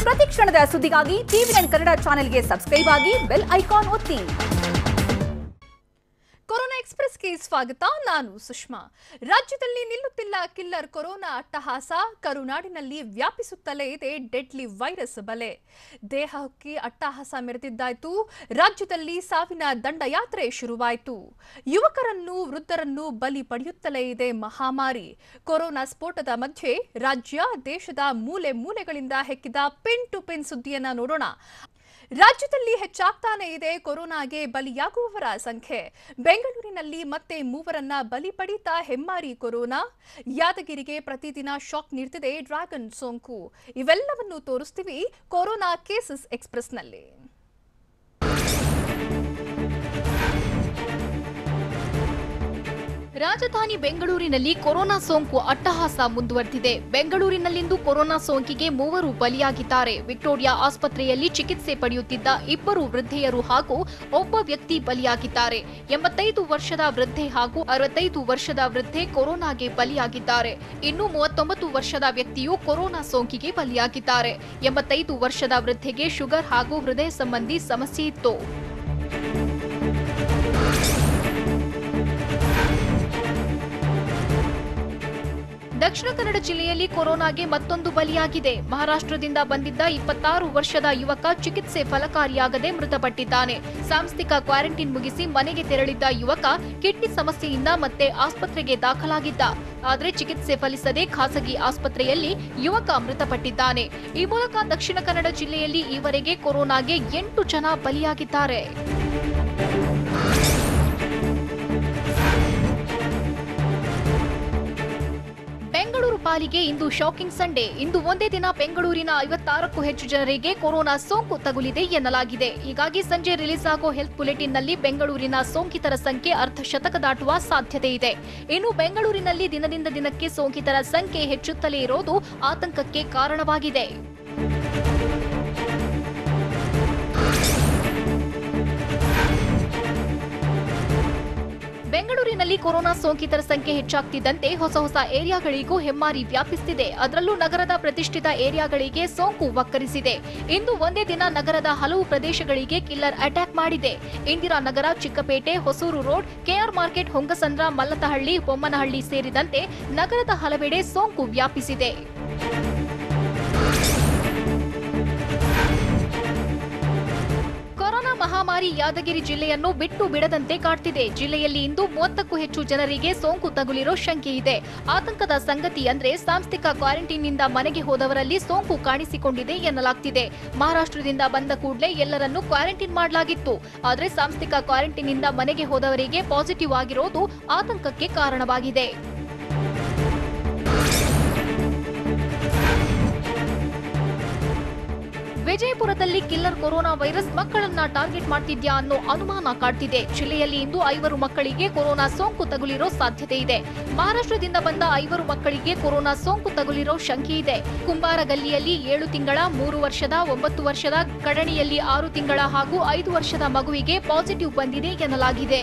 ಪ್ರತಿ ಕ್ಷಣದ ಸುದ್ದಿಗಾಗಿ ಟಿವಿ9 ಕನ್ನಡ ಚಾನೆಲ್ಗೆ ಸಬ್ಸ್ಕ್ರೈಬ್ ಆಗಿ ಬೆಲ್ ಐಕಾನ್ ಒತ್ತಿ. ಕೊರೋನಾ ಎಕ್ಸ್‌ಪ್ರೆಸ್‌ಗೆ ಸ್ವಾಗತ. ನಾನು ಸುಷ್ಮಾ. ರಾಜ್ಯದಲ್ಲಿ ನಿಲ್ಲುತ್ತಿಲ್ಲ ಕಿಲ್ಲರ್ ಕೊರೋನಾ ಅಟ್ಟಹಾಸ. ಕರುನಾಡಿನಲ್ಲಿ ವ್ಯಾಪಿಸುತ್ತಲೇ ಇದೆ ಡೆಡ್ಲಿ ವೈರಸ್ ಬಲೆ. ದೇಹಕ್ಕೆ ಅಟ್ಟಹಾಸ ಮೆರೆದಿದ್ದಾಯಿತು. ರಾಜ್ಯದಲ್ಲಿ ಸಾವಿನ ದಂಡಯಾತ್ರೆ ಶುರುವಾಯಿತು. ಯುವಕರನ್ನು ವೃದ್ಧರನ್ನು ಬಲಿ ಪಡೆಯುತ್ತಲೇ ಇದೆ ಮಹಾಮಾರಿ. ಕೊರೋನಾ ಸ್ಫೋಟದ ಮಧ್ಯೆ ರಾಜ್ಯ ದೇಶದ ಮೂಲೆ ಮೂಲೆಗಳಿಂದ ಹೆಕ್ಕಿದ ಪಿನ್ ಟು ಪಿನ್ ಸುದ್ದಿಯನ್ನ ನೋಡೋಣ. ರಾಜ್ಯದಲ್ಲಿ ಹೆಚ್ಚಾಗ್ತಾನೆ ಇದೆ ಕೊರೋನಾಗೆ ಬಲಿಯಾಗುವವರ ಸಂಖ್ಯೆ. ಬೆಂಗಳೂರಿನಲ್ಲಿ ಮತ್ತೆ 3 ಬಲಿ ಪಡೀತಾ ಹೆಮ್ಮಾರಿ ಕೊರೋನಾ. ಯಾದಗಿರಿಗೆ ಪ್ರತಿದಿನ ಶಾಕ್ ನೀಡ್ತಿದೆ ಡ್ರ್ಯಾಗನ್ ಸೋಂಕು. ಇವೆಲ್ಲವನ್ನು ತೋರಿಸ್ತೀವಿ ಕೊರೋನಾ ಕೇಸಸ್ ಎಕ್ಸ್‌ಪ್ರೆಸ್‌ನಲ್ಲಿ. ರಾಜಧಾನಿ ಬೆಂಗಳೂರಿನಲ್ಲಿ ಕೊರೋನಾ ಸೋಂಕು ಅಟ್ಟಹಾಸ ಮುಂದುವರೆದಿದೆ. ಬೆಂಗಳೂರಿನಲ್ಲಿಂದು ಕೊರೋನಾ ಸೋಂಕಿಗೆ 3 ಬಲಿಯಾಗಿದ್ದಾರೆ. ವಿಕ್ಟೋರಿಯಾ ಆಸ್ಪತ್ರೆಯಲ್ಲಿ ಚಿಕಿತ್ಸೆ ಪಡೆಯುತ್ತಿದ್ದ 2 ವೃದ್ಧೆಯರು ಹಾಗೂ ಒಬ್ಬ ವ್ಯಕ್ತಿ ಬಲಿಯಾಗಿದ್ದಾರೆ. 85 ವರ್ಷದ ವೃದ್ಧೆ ಹಾಗೂ 65 ವರ್ಷದ ವೃದ್ಧೆ ಕೊರೋನಾಗೆ ಬಲಿಯಾಗಿದ್ದಾರೆ. ಇನ್ನು 39 ವರ್ಷದ ವ್ಯಕ್ತಿಯು ಕೊರೋನಾ ಸೋಂಕಿಗೆ ಬಲಿಯಾಗಿದ್ದಾರೆ. 85 ವರ್ಷದ ವೃದ್ಧೆಗೆ ಶುಗರ್ ಹಾಗೂ ಹೃದಯ ಸಂಬಂಧಿ ಸಮಸ್ಯೆ ಇತ್ತು. ದಕ್ಷಿಣ ಕನ್ನಡ ಜಿಲ್ಲೆಯಲ್ಲಿ ಕೊರೋನಾಗೆ ಮತ್ತೊಂದು ಬಲಿಯಾಗಿದೆ. ಮಹಾರಾಷ್ಟ್ರದಿಂದ ಬಂದಿದ್ದ 26 ವರ್ಷದ ಯುವಕ ಚಿಕಿತ್ಸೆ ಫಲಕಾರಿಯಾಗದೆ ಮೃತಪಟ್ಟಿದ್ದಾನೆ. ಸಾಂಸ್ಥಿಕ ಕ್ವಾರಂಟೈನ್ ಮುಗಿಸಿ ಮನೆಗೆ ತೆರಳಿದ್ದ ಯುವಕ ಕಿಡ್ನಿ ಸಮಸ್ಯೆಯಿಂದ ಮತ್ತೆ ಆಸ್ಪತ್ರೆಗೆ ದಾಖಲಾಗಿದ್ದ. ಆದರೆ ಚಿಕಿತ್ಸೆ ಫಲಿಸದೆ ಖಾಸಗಿ ಆಸ್ಪತ್ರೆಯಲ್ಲಿ ಯುವಕ ಮೃತಪಟ್ಟಿದ್ದಾನೆ. ಈ ಮೂಲಕ ದಕ್ಷಿಣ ಕನ್ನಡ ಜಿಲ್ಲೆಯಲ್ಲಿ ಈವರೆಗೆ ಕೊರೋನಾಗೆ 8 ಜನ ಬಲಿಯಾಗಿದ್ದಾರೆ. ಬೆಂಗಳೂರು ಪಾಲಿಗೆ ಇಂದು ಶಾಕಿಂಗ್ ಸಂಡೇ. ಇಂದು ಒಂದೇ ದಿನ ಬೆಂಗಳೂರಿನ 56ಕ್ಕೂ ಹೆಚ್ಚು ಜನರಿಗೆ ಕೊರೋನಾ ಸೋಂಕು ತಗುಲಿದೆ ಎನ್ನಲಾಗಿದೆ. ಹೀಗಾಗಿ ಸಂಜೆ ರಿಲೀಸ್ ಆಗೋ ಹೆಲ್ತ್ ಬುಲೆಟಿನ್ನಲ್ಲಿ ಬೆಂಗಳೂರಿನ ಸೋಂಕಿತರ ಸಂಖ್ಯೆ ಅರ್ಧಶತಕ ದಾಟುವ ಸಾಧ್ಯತೆ ಇದೆ. ಇನ್ನು ಬೆಂಗಳೂರಿನಲ್ಲಿ ದಿನದಿಂದ ದಿನಕ್ಕೆ ಸೋಂಕಿತರ ಸಂಖ್ಯೆ ಹೆಚ್ಚುತ್ತಲೇ ಇರೋದು ಆತಂಕಕ್ಕೆ ಕಾರಣವಾಗಿದೆ. ಬೆಂಗಳೂರಿನಲ್ಲಿ ಕೊರೋನಾ ಸೋಂಕಿತರ ಸಂಖ್ಯೆ ಹೆಚ್ಚಾಗ್ತಿದ್ದಂತೆ ಹೊಸ ಏರಿಯಾಗಳಿಗೂ ಹೆಮ್ಮಾರಿ ವ್ಯಾಪಿಸುತ್ತಿದೆ. ಅದರಲ್ಲೂ ನಗರದ ಪ್ರತಿಷ್ಠಿತ ಏರಿಯಾಗಳಿಗೆ ಸೋಂಕು ವಕ್ಕರಿಸಿದೆ. ಇಂದು ಒಂದೇ ದಿನ ನಗರದ ಹಲವು ಪ್ರದೇಶಗಳಿಗೆ ಕಿಲ್ಲರ್ ಅಟ್ಯಾಕ್ ಮಾಡಿದೆ. Indiranagar, Chickpet, Hosur road, KR market, Hongasandra, Mallathahalli, Bommanahalli ಸೇರಿದಂತೆ ನಗರದ ಹಲವೆಡೆ ಸೋಂಕು ವ್ಯಾಪಿಸಿದೆ. ಕೊರೋನಾ ಮಹಾಮಾರಿ ಯಾದಗಿರಿ ಜಿಲ್ಲೆಯನ್ನು ಬಿಟ್ಟು ಬಿಡದಂತೆ ಕಾಡ್ತಿದೆ. ಜಿಲ್ಲೆಯಲ್ಲಿ ಇಂದು 30ಕ್ಕೂ ಹೆಚ್ಚು ಜನರಿಗೆ ಸೋಂಕು ತಗುಲಿರೋ ಶಂಕೆ ಇದೆ. ಆತಂಕದ ಸಂಗತಿ ಅಂದ್ರೆ ಸಾಂಸ್ಥಿಕ ಕ್ವಾರಂಟೈನ್ನಿಂದ ಮನೆಗೆ ಹೋದವರಲ್ಲಿ ಸೋಂಕು ಕಾಣಿಸಿಕೊಂಡಿದೆ ಎನ್ನಲಾಗ್ತಿದೆ. ಮಹಾರಾಷ್ಟ್ರದಿಂದ ಬಂದ ಕೂಡಲೇ ಎಲ್ಲರನ್ನೂ ಕ್ವಾರಂಟೈನ್ ಮಾಡಲಾಗಿತ್ತು. ಆದರೆ ಸಾಂಸ್ಥಿಕ ಕ್ವಾರಂಟೈನ್ನಿಂದ ಮನೆಗೆ ಹೋದವರಿಗೆ ಪಾಸಿಟಿವ್ ಆಗಿರೋದು ಆತಂಕಕ್ಕೆ ಕಾರಣವಾಗಿದೆ. ವಿಜಯಪುರದಲ್ಲಿ ಕಿಲ್ಲರ್ ಕೊರೋನಾ ವೈರಸ್ ಮಕ್ಕಳನ್ನ ಟಾರ್ಗೆಟ್ ಮಾಡ್ತಿದ್ಯಾ ಅನ್ನೋ ಅನುಮಾನ ಕಾಡ್ತಿದೆ. ಜಿಲ್ಲೆಯಲ್ಲಿ ಇಂದು 5 ಮಕ್ಕಳಿಗೆ ಕೊರೋನಾ ಸೋಂಕು ತಗುಲಿರೋ ಸಾಧ್ಯತೆ ಇದೆ. ಮಹಾರಾಷ್ಟ್ರದಿಂದ ಬಂದ 5 ಮಕ್ಕಳಿಗೆ ಕೊರೋನಾ ಸೋಂಕು ತಗುಲಿರೋ ಶಂಕೆ ಇದೆ. ಕುಂಬಾರಗಲ್ಲಿಯಲ್ಲಿ 7 ತಿಂಗಳ, 3 ವರ್ಷದ, 9 ವರ್ಷದ, ಕಡಣಿಯಲ್ಲಿ 6 ತಿಂಗಳ ಹಾಗೂ 5 ವರ್ಷದ ಮಗುವಿಗೆ ಪಾಸಿಟಿವ್ ಬಂದಿದೆ ಎನ್ನಲಾಗಿದೆ.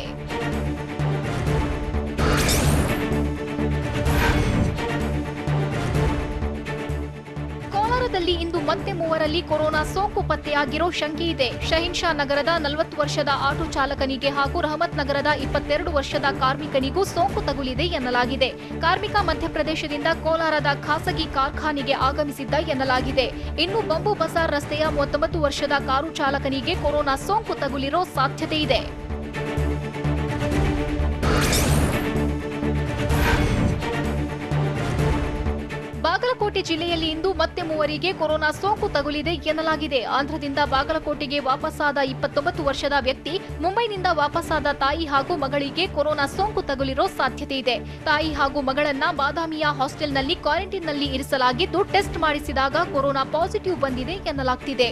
ಕೋಲಾರದಲ್ಲಿ ಇಂದು ಮತ್ತೆ 3ರಲ್ಲಿ ಕೊರೋನಾ ಸೋಂಕು ಪತ್ತೆಯಾಗಿರೋ ಶಂಕೆ ಇದೆ. ಶಹೀನ್ ಶಾ ನಗರದ 40 ವರ್ಷದ ಆಟೋ ಚಾಲಕನಿಗೆ ಹಾಗೂ ರಹಮತ್ ನಗರದ 22 ವರ್ಷದ ಕಾರ್ಮಿಕನಿಗೂ ಸೋಂಕು ತಗುಲಿದೆ ಎನ್ನಲಾಗಿದೆ. ಕಾರ್ಮಿಕ ಮಧ್ಯಪ್ರದೇಶದಿಂದ ಕೋಲಾರದ ಖಾಸಗಿ ಕಾರ್ಖಾನೆಗೆ ಆಗಮಿಸಿದ್ದ ಎನ್ನಲಾಗಿದೆ. ಇನ್ನು ಬಂಬು ಬಸಾರ್ ರಸ್ತೆಯ 39 ವರ್ಷದ ಕಾರು ಚಾಲಕನಿಗೆ ಕೊರೋನಾ ಸೋಂಕು ತಗುಲಿರೋ ಸಾಧ್ಯತೆ ಇದೆ. ಬಾಗಲಕೋಟೆ ಜಿಲ್ಲೆಯಲ್ಲಿ ಇಂದು ಮತ್ತೆ 3ರಿಗೆ ಕೊರೋನಾ ಸೋಂಕು ತಗುಲಿದೆ ಎನ್ನಲಾಗಿದೆ. ಆಂಧ್ರದಿಂದ ಬಾಗಲಕೋಟೆಗೆ ವಾಪಸ್ಸಾದ 29 ವರ್ಷದ ವ್ಯಕ್ತಿ, ಮುಂಬೈನಿಂದ ವಾಪಸ್ಸಾದ ತಾಯಿ ಹಾಗೂ ಮಗಳಿಗೆ ಕೊರೋನಾ ಸೋಂಕು ತಗುಲಿರೋ ಸಾಧ್ಯತೆ ಇದೆ. ತಾಯಿ ಹಾಗೂ ಮಗಳನ್ನ ಬಾದಾಮಿಯ ಹಾಸ್ಟೆಲ್ನಲ್ಲಿ ಕ್ವಾರಂಟೈನ್ನಲ್ಲಿ ಇರಿಸಲಾಗಿದ್ದು ಟೆಸ್ಟ್ ಮಾಡಿಸಿದಾಗ ಕೊರೋನಾ ಪಾಸಿಟಿವ್ ಬಂದಿದೆ ಎನ್ನಲಾಗ್ತಿದೆ.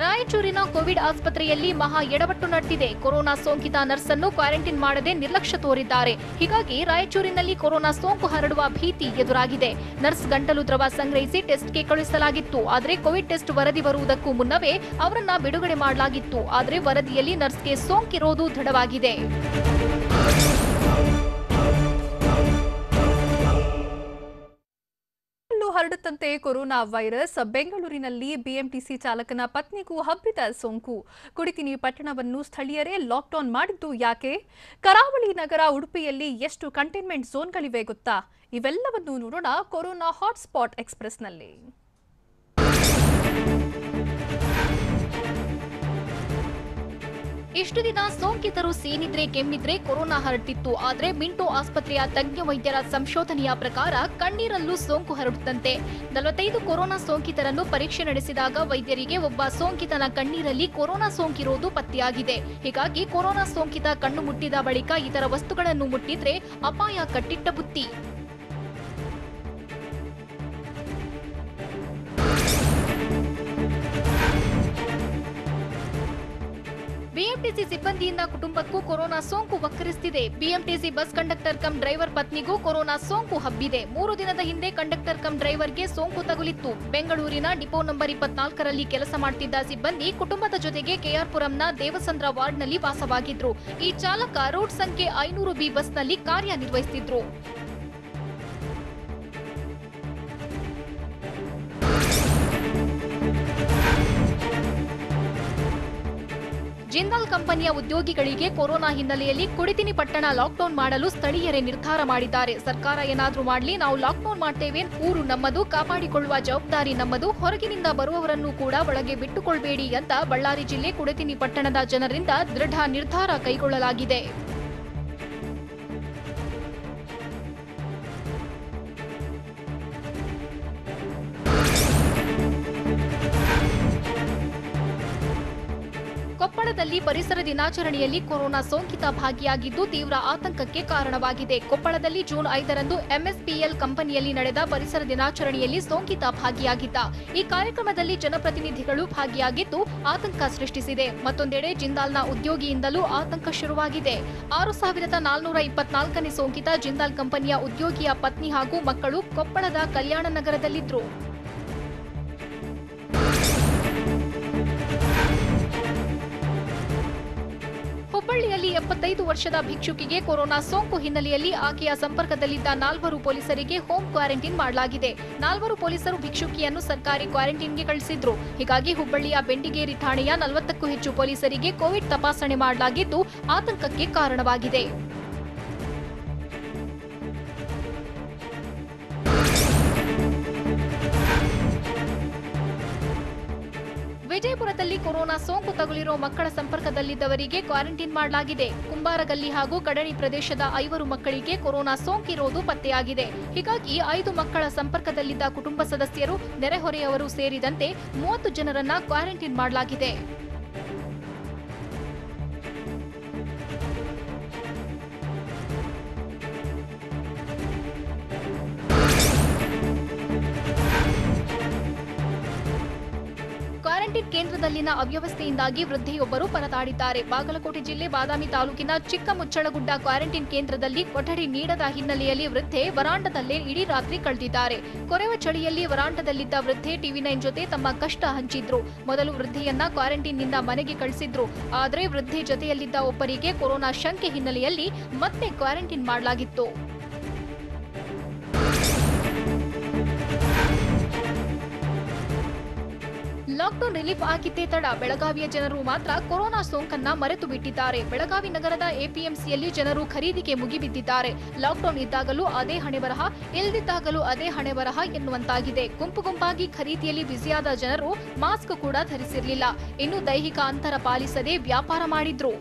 ರಾಯಚೂರಿನ ಕೋವಿಡ್ ಆಸ್ಪತ್ರೆಯಲ್ಲಿ ಮಹಾ ಎಡವಟ್ಟು ನಡೆದಿದೆ. ಕೊರೋನಾ ಸೋಂಕಿತ ನರ್ಸ್ ಅನ್ನು ಕ್ವಾರಂಟೈನ್ ಮಾಡದೆ ನಿರ್ಲಕ್ಷ್ಯ ತೋರಿದ್ದಾರೆ. ಹೀಗಾಗಿ ರಾಯಚೂರಿನಲ್ಲಿ ಕೊರೋನಾ ಸೋಂಕು ಹರಡುವ ಭೀತಿ ಎದುರಾಗಿದೆ. ನರ್ಸ್ ಗಂಟಲು ದ್ರವ ಸಂಗ್ರಹಿಸಿ ಟೆಸ್ಟ್ಗೆ ಕಳುಹಿಸಲಾಗಿತ್ತು. ಆದರೆ ಕೋವಿಡ್ ಟೆಸ್ಟ್ ವರದಿ ಬರುವುದಕ್ಕೂ ಮುನ್ನವೇ ಅವರನ್ನ ಬಿಡುಗಡೆ ಮಾಡಲಾಗಿತ್ತು. ಆದರೆ ವರದಿಯಲ್ಲಿ ನರ್ಸ್ಗೆ ಸೋಂಕಿರೋದು ದೃಢವಾಗಿದೆ. ಹರಡುತ್ತಂತೆ ಕೊರೋನಾ ವೈರಸ್. ಬೆಂಗಳೂರಿನಲ್ಲಿ ಬಿಎಂಟಿಸಿ ಚಾಲಕನ ಪತ್ನಿಗೂ ಹಬ್ಬಿದ ಸೋಂಕು. ಕುಡಿತಿನಿ ಪಟ್ಟಣವನ್ನು ಸ್ಥಳೀಯರೇ ಲಾಕ್ಡೌನ್ ಮಾಡಿದ್ದು ಯಾಕೆ? ಕರಾವಳಿ ನಗರ ಉಡುಪಿಯಲ್ಲಿ ಎಷ್ಟು ಕಂಟೈನ್ಮೆಂಟ್ ಝೋನ್ಗಳಿವೆ ಗೊತ್ತಾ? ಇವೆಲ್ಲವನ್ನು ನೋಡೋಣ ಕೊರೋನಾ ಹಾಟ್ಸ್ಪಾಟ್ ಎಕ್ಸ್‌ಪ್ರೆಸ್‌ನಲ್ಲಿ. ಇಷ್ಟು ದಿನ ಸೋಂಕಿತರು ಸೀನಿದ್ರೆ ಕೆಮ್ಮಿದ್ರೆ ಕೊರೋನಾ ಹರಡ್ತಿತ್ತು. ಆದ್ರೆ ಮಿಂಟೋ ಆಸ್ಪತ್ರೆಯ ತಜ್ಞ ವೈದ್ಯರ ಸಂಶೋಧನೆಯ ಪ್ರಕಾರ ಕಣ್ಣೀರಲ್ಲೂ ಸೋಂಕು ಹರಡುತ್ತಂತೆ. 45 ಕೊರೋನಾ ಸೋಂಕಿತರನ್ನು ಪರೀಕ್ಷೆ ನಡೆಸಿದಾಗ ವೈದ್ಯರಿಗೆ ಒಬ್ಬ ಸೋಂಕಿತನ ಕಣ್ಣೀರಲ್ಲಿ ಕೊರೋನಾ ಸೋಂಕಿರೋದು ಪತ್ತೆಯಾಗಿದೆ. ಹೀಗಾಗಿ ಕೊರೋನಾ ಸೋಂಕಿತ ಕಣ್ಣು ಮುಟ್ಟಿದ ಬಳಿಕ ಇತರ ವಸ್ತುಗಳನ್ನು ಮುಟ್ಟಿದ್ರೆ ಅಪಾಯ ಕಟ್ಟಿಟ್ಟ ಬುತ್ತಿ. ಬಿಎಂಟಿಸಿ ಸಿಬ್ಬಂದಿಯಿಂದ ಕುಟುಂಬಕ್ಕೂ ಕೊರೋನಾ ಸೋಂಕು ವಕ್ಕರಿಸುತ್ತಿದೆ. BMTC bus conductor cum driver ಪತ್ನಿಗೂ ಕೊರೋನಾ ಸೋಂಕು ಹಬ್ಬಿದೆ. 3 ದಿನದ ಹಿಂದೆ ಕಂಡಕ್ಟರ್ ಕಮ್ ಡ್ರೈವರ್ಗೆ ಸೋಂಕು ತಗುಲಿತ್ತು. ಬೆಂಗಳೂರಿನ ಡಿಪೋ ನಂಬರ್ 24ರಲ್ಲಿ ಕೆಲಸ ಮಾಡುತ್ತಿದ್ದ ಸಿಬ್ಬಂದಿ ಕುಟುಂಬದ ಜೊತೆಗೆ ಕೆಆರ್ಪುರಂನ ದೇವಸಂದ್ರ ವಾರ್ಡ್ನಲ್ಲಿ ವಾಸವಾಗಿದ್ರು. ಈ ಚಾಲಕ ರೂಟ್ ಸಂಖ್ಯೆ 500B ಬಸ್ನಲ್ಲಿ ಕಾರ್ಯನಿರ್ವಹಿಸುತ್ತಿದ್ರು. ಜಿಂದಾಲ್ ಕಂಪನಿಯ ಉದ್ಯೋಗಿಗಳಿಗೆ ಕೊರೋನಾ ಹಿನ್ನೆಲೆಯಲ್ಲಿ ಕುಡಿತಿನಿ ಪಟ್ಟಣ ಲಾಕ್ಡೌನ್ ಮಾಡಲು ಸ್ಥಳೀಯರೇ ನಿರ್ಧಾರ ಮಾಡಿದ್ದಾರೆ. ಸರ್ಕಾರ ಏನಾದ್ರೂ ಮಾಡಲಿ, ನಾವು ಲಾಕ್ಡೌನ್ ಮಾಡ್ತೇವೆ. ಊರು ನಮ್ಮದು, ಕಾಪಾಡಿಕೊಳ್ಳುವ ಜವಾಬ್ದಾರಿ ನಮ್ಮದು. ಹೊರಗಿನಿಂದ ಬರುವವರನ್ನು ಕೂಡ ಒಳಗೆ ಬಿಟ್ಟುಕೊಳ್ಬೇಡಿ ಅಂತ ಬಳ್ಳಾರಿ ಜಿಲ್ಲೆ ಕುಡಿತಿನಿ ಪಟ್ಟಣದ ಜನರಿಂದ ದೃಢ ನಿರ್ಧಾರ ಕೈಗೊಳ್ಳಲಾಗಿದೆ. ಕೊಪ್ಪಳದಲ್ಲಿ ಪರಿಸರ ದಿನಾಚರಣೆಯಲ್ಲಿ ಕೊರೋನಾ ಸೋಂಕಿತ ಭಾಗಿಯಾಗಿದ್ದು ತೀವ್ರ ಆತಂಕಕ್ಕೆ ಕಾರಣವಾಗಿದೆ. ಕೊಪ್ಪಳದಲ್ಲಿ ಜೂನ್ 5ರಂದು ಎಂಎಸ್ಪಿಎಲ್ ಕಂಪನಿಯಲ್ಲಿ ನಡೆದ ಪರಿಸರ ದಿನಾಚರಣೆಯಲ್ಲಿ ಸೋಂಕಿತ ಭಾಗಿಯಾಗಿದ್ದ. ಈ ಕಾರ್ಯಕ್ರಮದಲ್ಲಿ ಜನಪ್ರತಿನಿಧಿಗಳು ಭಾಗಿಯಾಗಿದ್ದು ಆತಂಕ ಸೃಷ್ಟಿಸಿದೆ. ಮತ್ತೊಂದೆಡೆ ಜಿಂದಾಲ್ನ ಉದ್ಯೋಗಿಯಿಂದಲೂ ಆತಂಕ ಶುರುವಾಗಿದೆ. 6424ನೇ ಸೋಂಕಿತ ಜಿಂದಾಲ್ ಕಂಪನಿಯ ಉದ್ಯೋಗಿಯ ಪತ್ನಿ ಹಾಗೂ ಮಕ್ಕಳು ಕೊಪ್ಪಳದ ಕಲ್ಯಾಣ ನಗರದಲ್ಲಿದ್ರು. ಹುಬ್ಬಳ್ಳಿಯಲ್ಲಿ 75 ವರ್ಷದ ಭಿಕ್ಷುಕಿಗೆ ಕೊರೋನಾ ಸೋಂಕು ಹಿನ್ನೆಲೆಯಲ್ಲಿ ಆಕೆಯ ಸಂಪರ್ಕದಲ್ಲಿದ್ದ 4 ಪೊಲೀಸರಿಗೆ ಹೋಮ್ ಕ್ವಾರಂಟೈನ್ ಮಾಡಲಾಗಿದೆ. 4 ಪೊಲೀಸರು ಭಿಕ್ಷುಕಿಯನ್ನು ಸರ್ಕಾರಿ ಕ್ವಾರಂಟೈನ್ಗೆ ಕಳಿಸಿದ್ರು. ಹೀಗಾಗಿ ಹುಬ್ಬಳ್ಳಿಯ ಬೆಂಡಿಗೇರಿ ಠಾಣೆಯ 40ಕ್ಕೂ ಹೆಚ್ಚು ಪೊಲೀಸರಿಗೆ ಕೋವಿಡ್ ತಪಾಸಣೆ ಮಾಡಲಾಗಿದ್ದು ಆತಂಕಕ್ಕೆ ಕಾರಣವಾಗಿದೆ. ವಿಜಯಪುರದಲ್ಲಿ ಕೊರೋನಾ ಸೋಂಕು ತಗುಲಿರೋ ಮಕ್ಕಳ ಸಂಪರ್ಕದಲ್ಲಿದ್ದವರಿಗೆ ಕ್ವಾರಂಟೈನ್ ಮಾಡಲಾಗಿದೆ. ಕುಂಬಾರಗಲ್ಲಿ ಹಾಗೂ ಕಡಣಿ ಪ್ರದೇಶದ 5 ಮಕ್ಕಳಿಗೆ ಕೊರೋನಾ ಸೋಂಕಿರೋದು ಪತ್ತೆಯಾಗಿದೆ. ಹೀಗಾಗಿ 5 ಮಕ್ಕಳ ಸಂಪರ್ಕದಲ್ಲಿದ್ದ ಕುಟುಂಬ ಸದಸ್ಯರು, ನೆರೆಹೊರೆಯವರು ಸೇರಿದಂತೆ 30 ಜನರನ್ನ ಕ್ವಾರಂಟೈನ್ ಮಾಡಲಾಗಿದೆ. ಕ್ವಾರಂಟೈನ್ ಕೇಂದ್ರದಲ್ಲಿನ ಅವ್ಯವಸ್ಥೆಯಿಂದಾಗಿ ವೃದ್ಧೆಯೊಬ್ಬರು ಪರದಾಡಿದ್ದಾರೆ. ಬಾಗಲಕೋಟೆ ಜಿಲ್ಲೆ ಬಾದಾಮಿ ತಾಲೂಕಿನ ಚಿಕ್ಕಮುಚ್ಚಳಗುಡ್ಡ ಕ್ವಾರಂಟೈನ್ ಕೇಂದ್ರದಲ್ಲಿ ಕೊಠಡಿ ನೀಡದ ಹಿನ್ನೆಲೆಯಲ್ಲಿ ವೃದ್ಧೆ ವರಾಂಡದಲ್ಲೇ ಇಡೀ ರಾತ್ರಿ ಕಳೆದಿದ್ದಾರೆ. ಕೊರೆವ ಚಳಿಯಲ್ಲಿ ವರಾಂಡದಲ್ಲಿದ್ದ ವೃದ್ಧೆ ಟಿವಿ9 ಜೊತೆ ತಮ್ಮ ಕಷ್ಟ ಹಂಚಿದ್ರು. ಮೊದಲು ವೃದ್ಧೆಯನ್ನ ಕ್ವಾರಂಟೈನ್ನಿಂದ ಮನೆಗೆ ಕಳಿಸಿದ್ರು. ಆದರೆ ವೃದ್ಧೆ ಜೊತೆಯಲ್ಲಿದ್ದ ಒಬ್ಬರಿಗೆ ಕೊರೋನಾ ಶಂಕೆ ಹಿನ್ನೆಲೆಯಲ್ಲಿ ಮತ್ತೆ ಕ್ವಾರಂಟೈನ್ ಮಾಡಲಾಗಿತ್ತು. ಲಾಕ್ಡೌನ್ ರಿಲೀಫ್ ಆಗಿದ್ದೇ ತಡ ಬೆಳಗಾವಿಯ ಜನರು ಮಾತ್ರ ಕೊರೋನಾ ಸೋಂಕನ್ನ ಮರೆತು ಬಿಟ್ಟಿದ್ದಾರೆ. ಬೆಳಗಾವಿ ನಗರದ ಎಪಿಎಂಸಿಯಲ್ಲಿ ಜನರು ಖರೀದಿಗೆ ಮುಗಿಬಿದ್ದಿದ್ದಾರೆ. ಲಾಕ್ಡೌನ್ ಇದ್ದಾಗಲೂ ಅದೇ ಹಣೆಬರಹ, ಇಲ್ಲದಿದ್ದಾಗಲೂ ಅದೇ ಹಣೆಬರಹ ಎನ್ನುವಂತಾಗಿದೆ. ಗುಂಪಾಗಿ ಖರೀದಿಯಲ್ಲಿ ಬ್ಯುಸಿಯಾದ ಜನರು ಮಾಸ್ಕ್ ಕೂಡ ಧರಿಸಿರಲಿಲ್ಲ. ಇನ್ನು ದೈಹಿಕ ಅಂತರ ಪಾಲಿಸದೆ ವ್ಯಾಪಾರ ಮಾಡಿದ್ರು.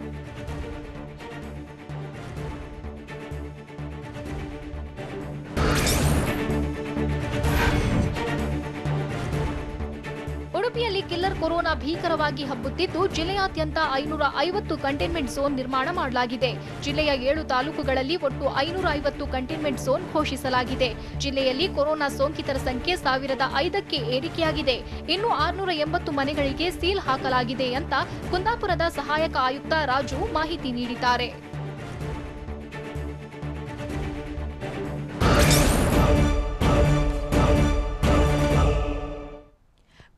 ಉಡುಪಿಯಲ್ಲಿ ಕಿಲ್ಲರ್ ಕೊರೋನಾ ಭೀಕರವಾಗಿ ಹಬ್ಬುತ್ತಿದ್ದು ಜಿಲ್ಲೆಯಾದ್ಯಂತ 550 ಕಂಟೈನ್ಮೆಂಟ್ ಝೋನ್ ನಿರ್ಮಾಣ ಮಾಡಲಾಗಿದೆ. ಜಿಲ್ಲೆಯ 7 ತಾಲೂಕುಗಳಲ್ಲಿ ಒಟ್ಟು 550 ಕಂಟೈನ್ಮೆಂಟ್ ಝೋನ್ ಘೋಷಿಸಲಾಗಿದೆ. ಜಿಲ್ಲೆಯಲ್ಲಿ ಕೊರೋನಾ ಸೋಂಕಿತರ ಸಂಖ್ಯೆ 1005ಕ್ಕೆ ಏರಿಕೆಯಾಗಿದೆ. ಇನ್ನು 680 ಮನೆಗಳಿಗೆ ಸೀಲ್ ಹಾಕಲಾಗಿದೆ ಅಂತ ಕುಂದಾಪುರದ ಸಹಾಯಕ ಆಯುಕ್ತ ರಾಜು ಮಾಹಿತಿ ನೀಡಿದ್ದಾರೆ.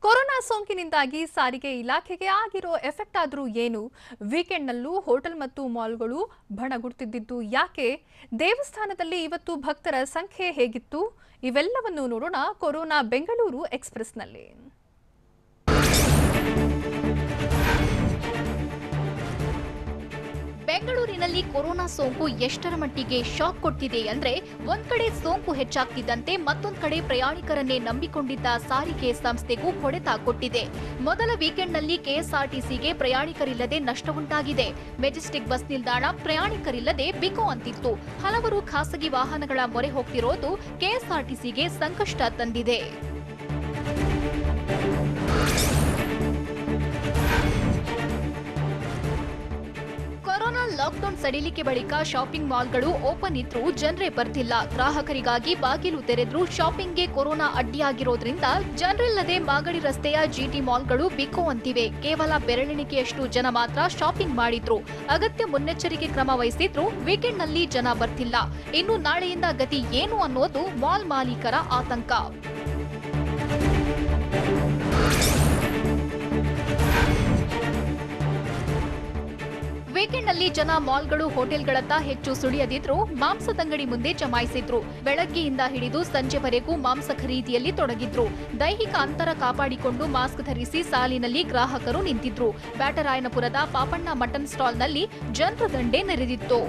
ಕೊರೋನಾ ಸೋಂಕಿನಿಂದಾಗಿ ಸಾರಿಗೆ ಇಲಾಖೆಗೆ ಆಗಿರೋ ಎಫೆಕ್ಟ್ ಆದರೂ ಏನು? ವೀಕೆಂಡ್ನಲ್ಲೂ ಹೋಟೆಲ್ ಮತ್ತು ಮಾಲ್ಗಳು ಬಣಗುಡುತ್ತಿದ್ದು ಯಾಕೆ? ದೇವಸ್ಥಾನದಲ್ಲಿ ಇವತ್ತು ಭಕ್ತರ ಸಂಖ್ಯೆ ಹೇಗಿತ್ತು? ಇವೆಲ್ಲವನ್ನು ನೋಡೋಣ ಕೊರೋನಾ ಬೆಂಗಳೂರು ಎಕ್ಸ್‌ಪ್ರೆಸ್‌ನಲ್ಲಿ. ಬೆಂಗಳೂರಿನಲ್ಲಿ ಕೊರೋನಾ ಸೋಂಕು ಎಷ್ಟರ ಮಟ್ಟಿಗೆ ಶಾಕ್ ಕೊಟ್ಟಿದೆ ಅಂದ್ರೆ, ಒಂದ್ ಕಡೆ ಸೋಂಕು ಹೆಚ್ಚಾಗ್ತಿದ್ದಂತೆ ಮತ್ತೊಂದ್ ಕಡೆ ಪ್ರಯಾಣಿಕರನ್ನೇ ನಂಬಿಕೊಂಡಿದ್ದ ಸಾರಿಗೆ ಸಂಸ್ಥೆಗೂ ಹೊಡೆತ ಕೊಟ್ಟಿದೆ. ಮೊದಲ ವೀಕೆಂಡ್ನಲ್ಲಿ ಕೆಎಸ್ಆರ್ಟಿಸಿಗೆ ಪ್ರಯಾಣಿಕರಿಲ್ಲದೆ ನಷ್ಟವುಂಟಾಗಿದೆ. ಮೆಜೆಸ್ಟಿಕ್ ಬಸ್ ನಿಲ್ದಾಣ ಪ್ರಯಾಣಿಕರಿಲ್ಲದೆ ಬಿಕೋ ಅಂತಿತ್ತು. ಹಲವರು ಖಾಸಗಿ ವಾಹನಗಳ ಮೊರೆ ಹೋಗ್ತಿರೋದು ಕೆಎಸ್ಆರ್ಟಿಸಿಗೆ ಸಂಕಷ್ಟ ತಂದಿದೆ. ಕೊರೋನಾ ಲಾಕ್ಡೌನ್ ಸಡಿಲಿಕೆ ಬಳಿಕ ಶಾಪಿಂಗ್ ಮಾಲ್ಗಳು ಓಪನ್ ಇದ್ರೂ ಜನರೇ ಬರ್ತಿಲ್ಲ. ಗ್ರಾಹಕರಿಗಾಗಿ ಬಾಗಿಲು ತೆರೆದ್ರೂ ಶಾಪಿಂಗ್ಗೆ ಕೊರೋನಾ ಅಡ್ಡಿಯಾಗಿರೋದ್ರಿಂದ ಜನರಿಲ್ಲದೆ ಮಾಗಡಿ ರಸ್ತೆಯ ಜಿಟಿ ಮಾಲ್ಗಳು ಬಿಕೋ ಅಂತಿವೆ. ಕೇವಲ ಬೆರಳೆಣಿಕೆಯಷ್ಟು ಜನ ಮಾತ್ರ ಶಾಪಿಂಗ್ ಮಾಡಿದ್ರು. ಅಗತ್ಯ ಮುನ್ನೆಚ್ಚರಿಕೆ ಕ್ರಮ ವಹಿಸಿದ್ರು ವೀಕೆಂಡ್ನಲ್ಲಿ ಜನ ಬರ್ತಿಲ್ಲ. ಇನ್ನು ನಾಳೆಯಿಂದ ಗತಿ ಏನು ಅನ್ನೋದು ಮಾಲ್ ಮಾಲೀಕರ ಆತಂಕ. ವೀಕೆಂಡ್ನಲ್ಲಿ ಜನ ಮಾಲ್ಗಳು ಹೋಟೆಲ್ಗಳತ್ತ ಹೆಚ್ಚು ಸುಳಿಯದಿದ್ರು ಮಾಂಸದಂಗಡಿ ಮುಂದೆ ಜಮಾಯಿಸಿದ್ರು. ಬೆಳಗ್ಗೆಯಿಂದ ಹಿಡಿದು ಸಂಜೆವರೆಗೂ ಮಾಂಸ ಖರೀದಿಯಲ್ಲಿ ತೊಡಗಿದ್ರು. ದೈಹಿಕ ಅಂತರ ಕಾಪಾಡಿಕೊಂಡು ಮಾಸ್ಕ್ ಧರಿಸಿ ಸಾಲಿನಲ್ಲಿ ಗ್ರಾಹಕರು ನಿಂತಿದ್ರು. ಬ್ಯಾಟರಾಯನಪುರದ ಪಾಪಣ್ಣ ಮಟನ್ ಸ್ಟಾಲ್ನಲ್ಲಿ ಜನರ ದಂಡೇ ನೆರೆದಿತ್ತು.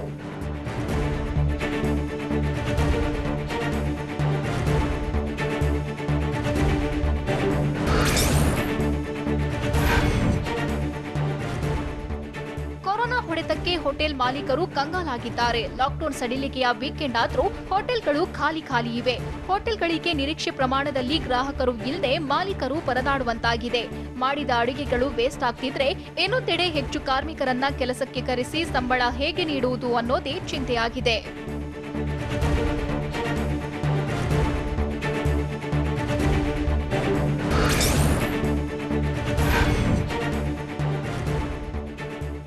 ಕೊರೋನಾ ಹೊಡೆತಕ್ಕೆ ಹೋಟೆಲ್ ಮಾಲೀಕರು ಕಂಗಾಲಾಗಿದ್ದಾರೆ. ಲಾಕ್ಡೌನ್ ಸಡಿಲಿಕೆಯ ವೀಕೆಂಡ್ ಆದ್ರೂ ಹೋಟೆಲ್ಗಳು ಖಾಲಿ ಇವೆ. ಹೋಟೆಲ್ಗಳಿಗೆ ನಿರೀಕ್ಷೆ ಪ್ರಮಾಣದಲ್ಲಿ ಗ್ರಾಹಕರು ಇಲ್ಲದೆ ಮಾಲೀಕರು ಪರದಾಡುವಂತಾಗಿದೆ. ಮಾಡಿದ ಅಡುಗೆಗಳು ವೇಸ್ಟ್ ಆಗ್ತಿದ್ರೆ ಇನ್ನೊಂದೆಡೆ ಹೆಚ್ಚು ಕಾರ್ಮಿಕರನ್ನ ಕೆಲಸಕ್ಕೆ ಕರೆಸಿ ಸಂಬಳ ಹೇಗೆ ನೀಡುವುದು ಅನ್ನೋದೇ ಚಿಂತೆಯಾಗಿದೆ.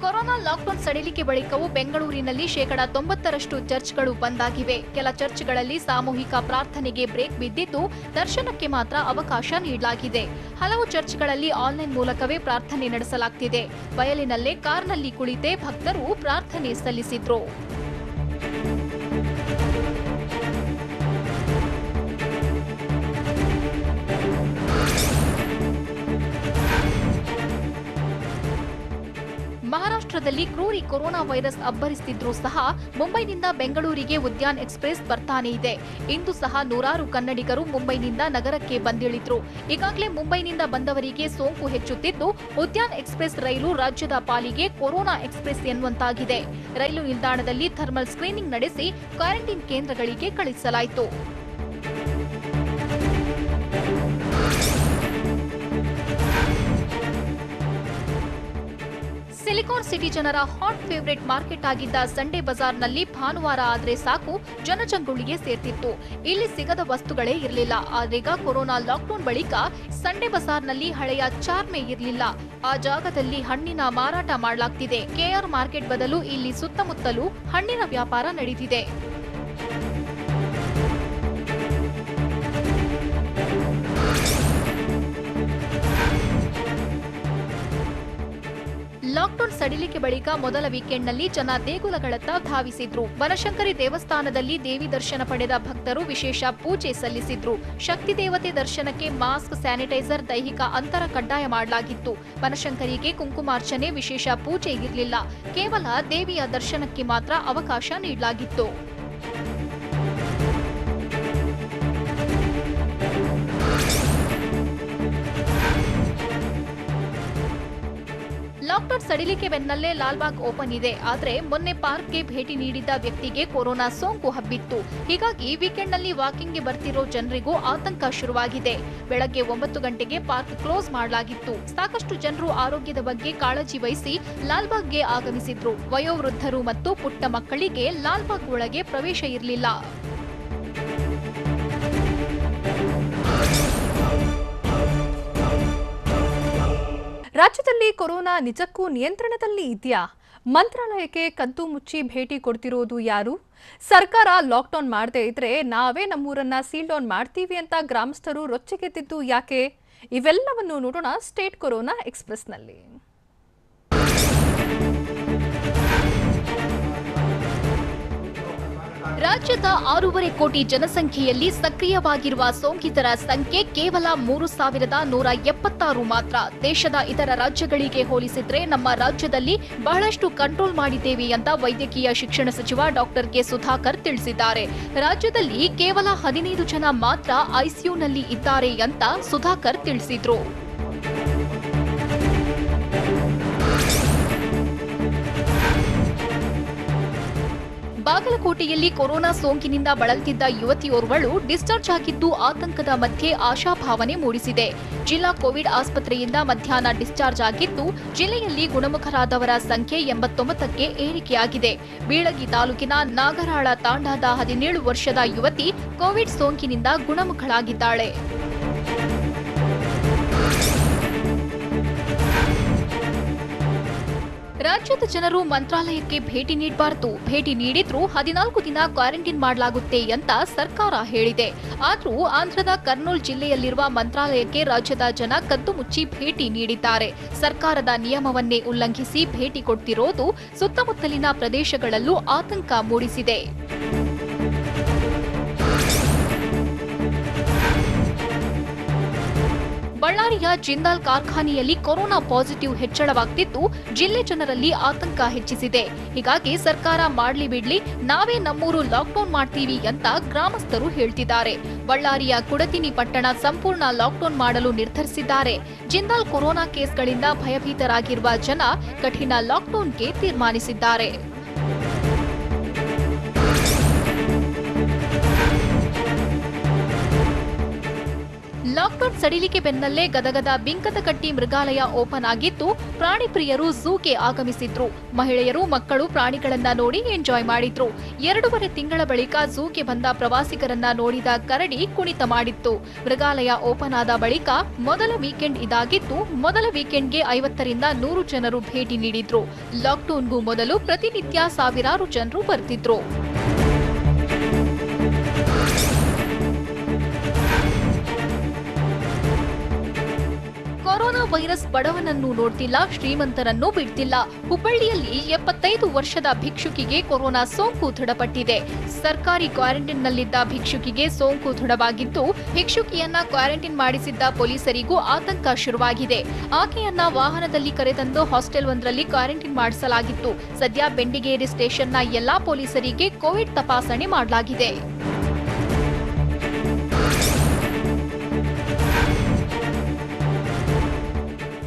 ಕೊರೋನಾ ಲಾಕ್ಡೌನ್ ಸಡಿಲಿಕೆ ಬಳಿಕವೂ ಬೆಂಗಳೂರಿನಲ್ಲಿ 90% ಚರ್ಚ್ಗಳು ಬಂದ್ ಆಗಿವೆ. ಕೆಲ ಚರ್ಚ್ಗಳಲ್ಲಿ ಸಾಮೂಹಿಕ ಪ್ರಾರ್ಥನೆಗೆ ಬ್ರೇಕ್ ಬಿದ್ದಿದ್ದು ದರ್ಶನಕ್ಕೆ ಮಾತ್ರ ಅವಕಾಶ ನೀಡಲಾಗಿದೆ. ಹಲವು ಚರ್ಚ್ಗಳಲ್ಲಿ ಆನ್ಲೈನ್ ಮೂಲಕವೇ ಪ್ರಾರ್ಥನೆ ನಡೆಸಲಾಗುತ್ತಿದೆ. ಬಯಲಿನಲ್ಲೇ ಕಾರ್ನಲ್ಲಿ ಕುಳಿತೇ ಭಕ್ತರು ಪ್ರಾರ್ಥನೆ ಸಲ್ಲಿಸಿದ್ರು. ಮಹಾರಾಷ್ಟ್ರದಲ್ಲಿ ಕ್ರೂರಿ ಕೊರೋನಾ ವೈರಸ್ ಅಬ್ಬರಿಸುತ್ತಿದ್ರೂ ಸಹ ಮುಂಬೈನಿಂದ ಬೆಂಗಳೂರಿಗೆ ಉದ್ಯಾನ್ ಎಕ್ಸ್‌ಪ್ರೆಸ್ ಬರ್ತಾನೆ ಇದೆ. ಇಂದು ಸಹ ನೂರಾರು ಕನ್ನಡಿಗರು ಮುಂಬೈನಿಂದ ನಗರಕ್ಕೆ ಬಂದಿಳಿದ್ರು. ಈಗಾಗಲೇ ಮುಂಬೈನಿಂದ ಬಂದವರಿಗೆ ಸೋಂಕು ಹೆಚ್ಚುತ್ತಿದ್ದು ಉದ್ಯಾನ್ ಎಕ್ಸ್‌ಪ್ರೆಸ್ ರೈಲು ರಾಜ್ಯದ ಪಾಲಿಗೆ ಕೊರೋನಾ ಎಕ್ಸ್‌ಪ್ರೆಸ್ ಎನ್ನುವಂತಾಗಿದೆ. ರೈಲು ನಿಲ್ದಾಣದಲ್ಲಿ ಥರ್ಮಲ್ ಸ್ಕ್ರೀನಿಂಗ್ ನಡೆಸಿ ಕ್ವಾರಂಟೈನ್ ಕೇಂದ್ರಗಳಿಗೆ ಕಳುಹಿಸಲಾಯಿತು. ಸಿಲಿಕಾನ್ ಸಿಟಿ ಜನರ ಹಾಟ್ ಫೇವರೇಟ್ ಮಾರ್ಕೆಟ್ ಆಗಿದ್ದ ಸಂಡೇ ಬಜಾರ್ನಲ್ಲಿ ಭಾನುವಾರ ಆದ್ರೆ ಸಾಕು ಜನಜಂಗುಳಿಗೆ ಸೇರ್ತಿತ್ತು. ಇಲ್ಲಿ ಸಿಗದ ವಸ್ತುಗಳೇ ಇರಲಿಲ್ಲ. ಆದ್ರೀಗ ಕೊರೋನಾ ಲಾಕ್ಡೌನ್ ಬಳಿಕ ಸಂಡೇ ಬಜಾರ್ನಲ್ಲಿ ಹಳೆಯ ಚಾರ್ಮೆ ಇರಲಿಲ್ಲ. ಆ ಜಾಗದಲ್ಲಿ ಹಣ್ಣಿನ ಮಾರಾಟ ಮಾಡಲಾಗ್ತಿದೆ. ಕೆಆರ್ ಮಾರ್ಕೆಟ್ ಬದಲು ಇಲ್ಲಿ ಸುತ್ತಮುತ್ತಲೂ ಹಣ್ಣಿನ ವ್ಯಾಪಾರ ನಡೆದಿದೆ. ಲಾಕ್ಡೌನ್ ಸಡಿಲಿಕೆ ಬಳಿಕ ಮೊದಲ ವೀಕೆಂಡ್ನಲ್ಲಿ ಜನ ದೇಗುಲಗಳತ್ತ ಧಾವಿಸಿದ್ರು. ಬನಶಂಕರಿ ದೇವಸ್ಥಾನದಲ್ಲಿ ದೇವಿ ದರ್ಶನ ಪಡೆದ ಭಕ್ತರು ವಿಶೇಷ ಪೂಜೆ ಸಲ್ಲಿಸಿದ್ರು. ಶಕ್ತಿ ದೇವತೆ ದರ್ಶನಕ್ಕೆ ಮಾಸ್ಕ್, ಸ್ಯಾನಿಟೈಸರ್, ದೈಹಿಕ ಅಂತರ ಕಡ್ಡಾಯ ಮಾಡಲಾಗಿತ್ತು. ಬನಶಂಕರಿಗೆ ಕುಂಕುಮಾರ್ಚನೆ, ವಿಶೇಷ ಪೂಜೆ ಇರಲಿಲ್ಲ. ಕೇವಲ ದೇವಿಯ ದರ್ಶನಕ್ಕೆ ಮಾತ್ರ ಅವಕಾಶ ನೀಡಲಾಗಿತ್ತು. ಲಾಕ್ಡೌನ್ ಸಡಿಲಿಕೆ ಬೆನ್ನಲ್ಲೇ ಲಾಲ್ಬಾಗ್ ಓಪನ್ ಇದೆ. ಆದ್ರೆ ಮೊನ್ನೆ ಪಾರ್ಕ್ಗೆ ಭೇಟಿ ನೀಡಿದ್ದ ವ್ಯಕ್ತಿಗೆ ಕೊರೋನಾ ಸೋಂಕು ಹಬ್ಬಿತ್ತು. ಹೀಗಾಗಿ ವೀಕೆಂಡ್ನಲ್ಲಿ ವಾಕಿಂಗ್ಗೆ ಬರ್ತಿರೋ ಜನರಿಗೂ ಆತಂಕ ಶುರುವಾಗಿದೆ. ಬೆಳಗ್ಗೆ 9 ಗಂಟೆಗೆ ಪಾರ್ಕ್ ಕ್ಲೋಸ್ ಮಾಡಲಾಗಿತ್ತು. ಸಾಕಷ್ಟು ಜನರು ಆರೋಗ್ಯದ ಬಗ್ಗೆ ಕಾಳಜಿ ವಹಿಸಿ ಲಾಲ್ಬಾಗ್ಗೆ ಆಗಮಿಸಿದ್ರು. ವಯೋವೃದ್ಧರು ಮತ್ತು ಪುಟ್ಟ ಮಕ್ಕಳಿಗೆ ಲಾಲ್ಬಾಗ್ ಒಳಗೆ ಪ್ರವೇಶ ಇರಲಿಲ್ಲ. ರಾಜ್ಯದಲ್ಲಿ ಕೊರೋನಾ ನಿಜಕ್ಕೂ ನಿಯಂತ್ರಣದಲ್ಲಿ ಇದೆಯಾ? ಮಂತ್ರಾಲಯಕ್ಕೆ ಕದ್ದು ಮುಚ್ಚಿ ಭೇಟಿ ಕೊಡ್ತಿರೋದು ಯಾರು? ಸರ್ಕಾರ ಲಾಕ್ಡೌನ್ ಮಾಡದೇ ಇದ್ರೆ ನಾವೇ ನಮ್ಮೂರನ್ನ ಸೀಲ್ ಡೌನ್ ಮಾಡ್ತೀವಿ ಅಂತ ಗ್ರಾಮಸ್ಥರು ರೊಚ್ಚಿಗೆದ್ದಿದ್ದು ಯಾಕೆ? ಇವೆಲ್ಲವನ್ನು ನೋಡೋಣ ಸ್ಟೇಟ್ ಕೊರೋನಾ ಎಕ್ಸ್‌ಪ್ರೆಸ್‌ನಲ್ಲಿ. ರಾಜ್ಯದ 6.5 ಕೋಟಿ ಜನಸಂಖ್ಯೆಯಲ್ಲಿ ಸಕ್ರಿಯವಾಗಿರುವ ಸೋಂಕಿತರ ಸಂಖ್ಯೆ ಕೇವಲ 3,176 ಮಾತ್ರ. ದೇಶದ ಇತರ ರಾಜ್ಯಗಳಿಗೆ ಹೋಲಿಸಿದ್ರೆ ನಮ್ಮ ರಾಜ್ಯದಲ್ಲಿ ಬಹಳಷ್ಟು ಕಂಟ್ರೋಲ್ ಮಾಡಿದ್ದೇವೆ ಅಂತ ವೈದ್ಯಕೀಯ ಶಿಕ್ಷಣ ಸಚಿವ ಡಾಕ್ಟರ್ ಕೆ ಸುಧಾಕರ್ ತಿಳಿಸಿದ್ದಾರೆ. ರಾಜ್ಯದಲ್ಲಿ ಕೇವಲ 15 ಜನ ಮಾತ್ರ ಐಸಿಯುನಲ್ಲಿ ಇದ್ದಾರೆ ಅಂತ ಸುಧಾಕರ್ ತಿಳಿಸಿದ್ರು. ಬಾಗಲಕೋಟೆಯಲ್ಲಿ ಕೊರೋನಾ ಸೋಂಕಿನಿಂದ ಬಳಲ್ತಿದ್ದ ಯುವತಿಯೋರ್ವಳು ಡಿಸ್ಚಾರ್ಜ್ ಆಗಿದ್ದು ಆತಂಕದ ಮಧ್ಯೆ ಆಶಾಭಾವನೆ ಮೂಡಿಸಿದೆ. ಜಿಲ್ಲಾ ಕೋವಿಡ್ ಆಸ್ಪತ್ರೆಯಿಂದ ಮಧ್ಯಾಹ್ನ ಡಿಸ್ಚಾರ್ಜ್ ಆಗಿದ್ದು ಜಿಲ್ಲೆಯಲ್ಲಿ ಗುಣಮುಖರಾದವರ ಸಂಖ್ಯೆ 89ಕ್ಕೆ ಏರಿಕೆಯಾಗಿದೆ. ಬೀಳಗಿ ತಾಲೂಕಿನ ನಾಗರಾಳ ತಾಂಡಾದ 17 ವರ್ಷದ ಯುವತಿ ಕೋವಿಡ್ ಸೋಂಕಿನಿಂದ ಗುಣಮುಖಳಾಗಿದ್ದಾಳೆ. ರಾಜ್ಯದ ಜನರು ಮಂತ್ರಾಲಯಕ್ಕೆ ಭೇಟಿ ನೀಡಬಾರದು. ಭೇಟಿ ನೀಡಿದ್ರೂ 14 ದಿನ ಕ್ವಾರಂಟೈನ್ ಮಾಡಲಾಗುತ್ತೆ ಅಂತ ಸರ್ಕಾರ ಹೇಳಿದೆ. ಆದ್ರೂ ಆಂಧ್ರದ ಕರ್ನೂಲ್ ಜಿಲ್ಲೆಯಲ್ಲಿರುವ ಮಂತ್ರಾಲಯಕ್ಕೆ ರಾಜ್ಯದ ಜನ ಕದ್ದು ಮುಚ್ಚಿ ಭೇಟಿ ನೀಡಿದ್ದಾರೆ. ಸರ್ಕಾರದ ನಿಯಮವನ್ನೇ ಉಲ್ಲಂಘಿಸಿ ಭೇಟಿ ಕೊಡ್ತಿರೋದು ಸುತ್ತಮುತ್ತಲಿನ ಪ್ರದೇಶಗಳಲ್ಲೂ ಆತಂಕ ಮೂಡಿಸಿದೆ. ಬಳ್ಳಾರಿಯ ಜಿಂದಾಲ್ ಕಾರ್ಖಾನೆಯಲ್ಲಿ ಕೊರೋನಾ ಪಾಸಿಟಿವ್ ಹೆಚ್ಚಳವಾಗುತ್ತಿದ್ದು ಜಿಲ್ಲೆ ಜನರಲ್ಲಿ ಆತಂಕ ಹೆಚ್ಚಿಸಿದೆ. ಹೀಗಾಗಿ ಸರ್ಕಾರ ಮಾಡ್ಲಿ ಬಿಡ್ಲಿ ನಾವೇ ನಮ್ಮೂರು ಲಾಕ್ಡೌನ್ ಮಾಡ್ತೀವಿ ಅಂತ ಗ್ರಾಮಸ್ಥರು ಹೇಳ್ತಿದ್ದಾರೆ. ಬಳ್ಳಾರಿಯ ಕುಡತಿನಿ ಪಟ್ಟಣ ಸಂಪೂರ್ಣ ಲಾಕ್ಡೌನ್ ಮಾಡಲು ನಿರ್ಧರಿಸಿದ್ದಾರೆ. ಜಿಂದಾಲ್ ಕೊರೋನಾ ಕೇಸ್ಗಳಿಂದ ಭಯಭೀತರಾಗಿರುವ ಜನ ಕಠಿಣ ಲಾಕ್ಡೌನ್ಗೆ ತೀರ್ಮಾನಿಸಿದ್ದಾರೆ. ಲಾಕ್ಡೌನ್ ಸಡಿಲಿಕೆ ಬೆನ್ನಲ್ಲೇ ಗದಗದ ಬಿಂಕದಕಟ್ಟಿ ಮೃಗಾಲಯ ಓಪನ್ ಆಗಿದ್ದು ಪ್ರಾಣಿ ಪ್ರಿಯರು ಝೂಗೆ ಆಗಮಿಸಿದ್ರು. ಮಹಿಳೆಯರು ಮಕ್ಕಳು ಪ್ರಾಣಿಗಳನ್ನ ನೋಡಿ ಎಂಜಾಯ್ ಮಾಡಿದ್ರು. 2.5 ತಿಂಗಳ ಬಳಿಕ ಝೂಗೆ ಬಂದ ಪ್ರವಾಸಿಗರನ್ನ ನೋಡಿದ ಕರಡಿ ಕುಣಿತ ಮಾಡಿತ್ತು. ಮೃಗಾಲಯ ಓಪನ್ ಆದ ಬಳಿಕ ಮೊದಲ ವೀಕೆಂಡ್ ಇದಾಗಿದ್ದು ಮೊದಲ ವೀಕೆಂಡ್ಗೆ 50ರಿಂದ 100 ಜನರು ಭೇಟಿ ನೀಡಿದ್ರು. ಲಾಕ್ಡೌನ್ಗೂ ಮೊದಲು ಪ್ರತಿನಿತ್ಯ ಸಾವಿರಾರು ಜನರು ಬರ್ತಿದ್ರು. ಕೊರೋನಾ ವೈರಸ್ ಬಡವನನ್ನು ನೋಡ್ತಿಲ್ಲ, ಶ್ರೀಮಂತರನ್ನೂ ಬಿಡ್ತಿಲ್ಲ. ಹುಬ್ಬಳ್ಳಿಯಲ್ಲಿ 75 ವರ್ಷದ ಭಿಕ್ಷುಕಿಗೆ ಕೊರೋನಾ ಸೋಂಕು ದೃಢಪಟ್ಟಿದೆ. ಸರ್ಕಾರಿ ಕ್ವಾರಂಟೈನ್ನಲ್ಲಿದ್ದ ಭಿಕ್ಷುಕಿಗೆ ಸೋಂಕು ದೃಢವಾಗಿದ್ದು ಭಿಕ್ಷುಕಿಯನ್ನ ಕ್ವಾರಂಟೈನ್ ಮಾಡಿಸಿದ್ದ ಪೊಲೀಸರಿಗೂ ಆತಂಕ ಶುರುವಾಗಿದೆ. ಆಕೆಯನ್ನ ವಾಹನದಲ್ಲಿ ಕರೆತಂದು ಹಾಸ್ಟೆಲ್ ಒಂದರಲ್ಲಿ ಕ್ವಾರಂಟೈನ್ ಮಾಡಿಸಲಾಗಿತ್ತು. ಸದ್ಯ ಬೆಂಡಿಗೇರಿ ಸ್ಟೇಷನ್ನ ಎಲ್ಲಾ ಪೊಲೀಸರಿಗೆ ಕೋವಿಡ್ ತಪಾಸಣೆ ಮಾಡಲಾಗಿದೆ.